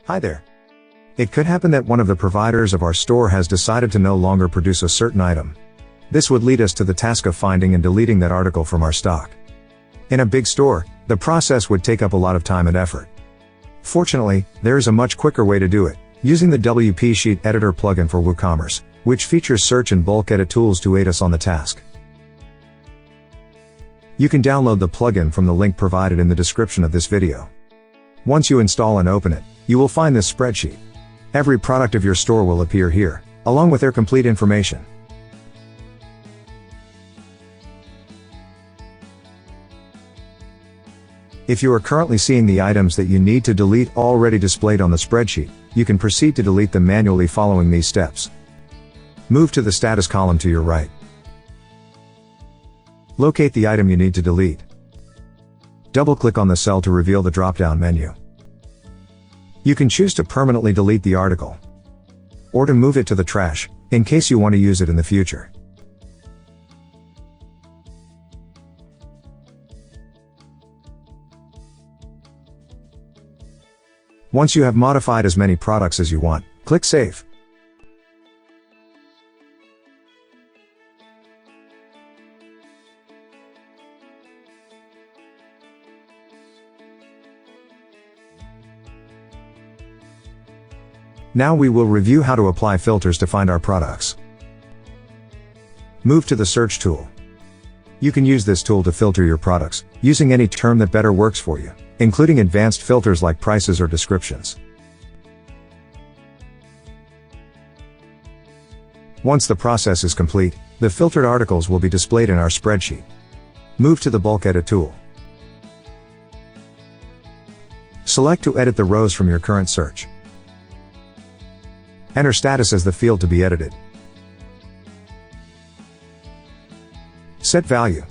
Hi there. It could happen that one of the providers of our store has decided to no longer produce a certain item. This would lead us to the task of finding and deleting that article from our stock. In a big store, the process would take up a lot of time and effort. Fortunately, there is a much quicker way to do it, using the WP Sheet Editor plugin for WooCommerce, which features search and bulk edit tools to aid us on the task. You can download the plugin from the link provided in the description of this video. Once you install and open it, you will find this spreadsheet. Every product of your store will appear here, along with their complete information. If you are currently seeing the items that you need to delete already displayed on the spreadsheet, you can proceed to delete them manually following these steps. Move to the status column to your right. Locate the item you need to delete. Double-click on the cell to reveal the drop-down menu. You can choose to permanently delete the article, or to move it to the trash, in case you want to use it in the future. Once you have modified as many products as you want, click Save. Now we will review how to apply filters to find our products. Move to the Search tool. You can use this tool to filter your products, using any term that better works for you, including advanced filters like prices or descriptions. Once the process is complete, the filtered articles will be displayed in our spreadsheet. Move to the Bulk Edit tool. Select to edit the rows from your current search. Enter status as the field to be edited. Set value.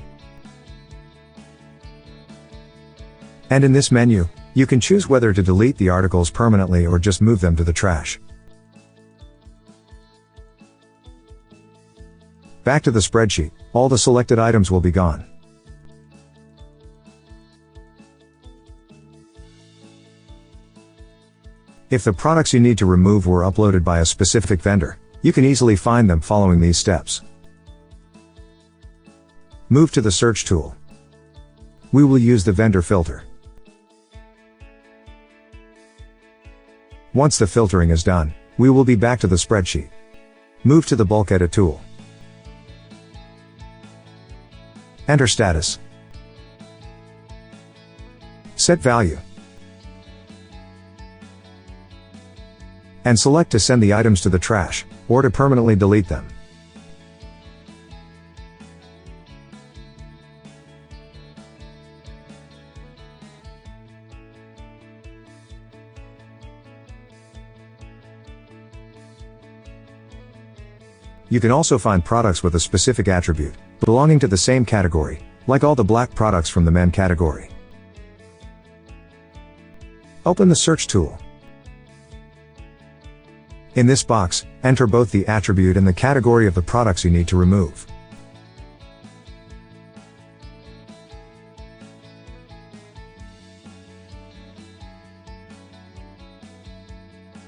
And in this menu, you can choose whether to delete the articles permanently or just move them to the trash. Back to the spreadsheet, all the selected items will be gone. If the products you need to remove were uploaded by a specific vendor, you can easily find them following these steps. Move to the Search tool. We will use the vendor filter. Once the filtering is done, we will be back to the spreadsheet. Move to the Bulk Edit tool. Enter status. Set value. And select to send the items to the trash, or to permanently delete them. You can also find products with a specific attribute, belonging to the same category, like all the black products from the men category. Open the Search tool. In this box, enter both the attribute and the category of the products you need to remove.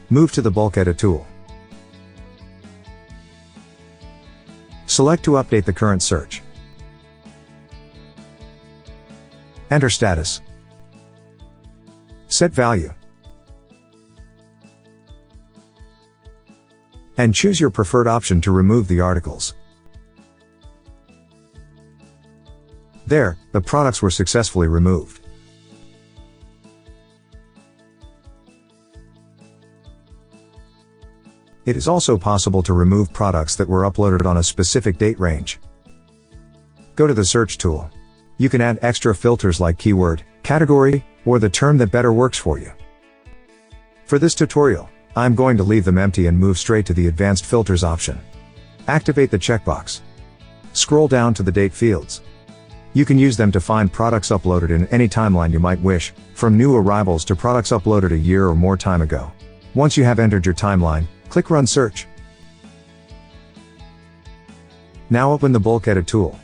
Move to the Bulk Edit tool. Select to update the current search. Enter status. Set value. And choose your preferred option to remove the articles. There, the products were successfully removed. It is also possible to remove products that were uploaded on a specific date range. Go to the Search tool. You can add extra filters like keyword, category, or the term that better works for you. For this tutorial, I'm going to leave them empty and move straight to the Advanced Filters option. Activate the checkbox. Scroll down to the date fields. You can use them to find products uploaded in any timeline you might wish, from new arrivals to products uploaded a year or more time ago. Once you have entered your timeline, click Run Search. Now open the Bulk Edit tool.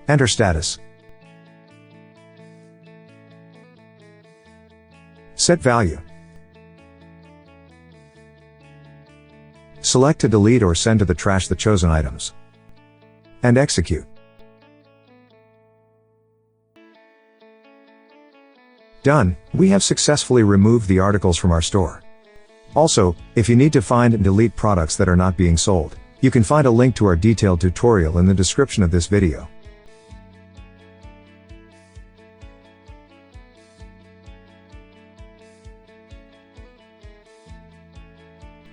Enter status. Set value. Select to delete or send to the trash the chosen items. And execute. Done, we have successfully removed the articles from our store. Also, if you need to find and delete products that are not being sold, you can find a link to our detailed tutorial in the description of this video.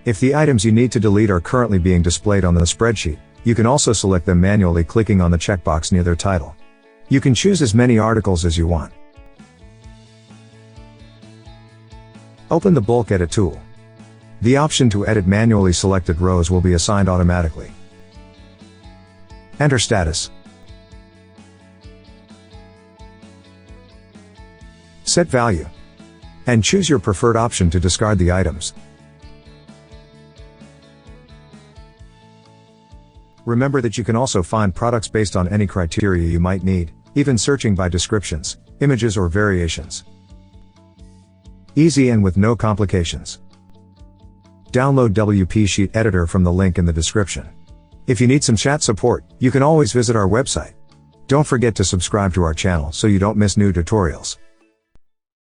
If the items you need to delete are currently being displayed on the spreadsheet, you can also select them manually clicking on the checkbox near their title. You can choose as many articles as you want. Open the Bulk Edit tool. The option to edit manually selected rows will be assigned automatically. Enter status. Set value. And choose your preferred option to discard the items. Remember that you can also find products based on any criteria you might need, even searching by descriptions, images or variations. Easy and with no complications. Download WP Sheet Editor from the link in the description. If you need some chat support, you can always visit our website. Don't forget to subscribe to our channel so you don't miss new tutorials.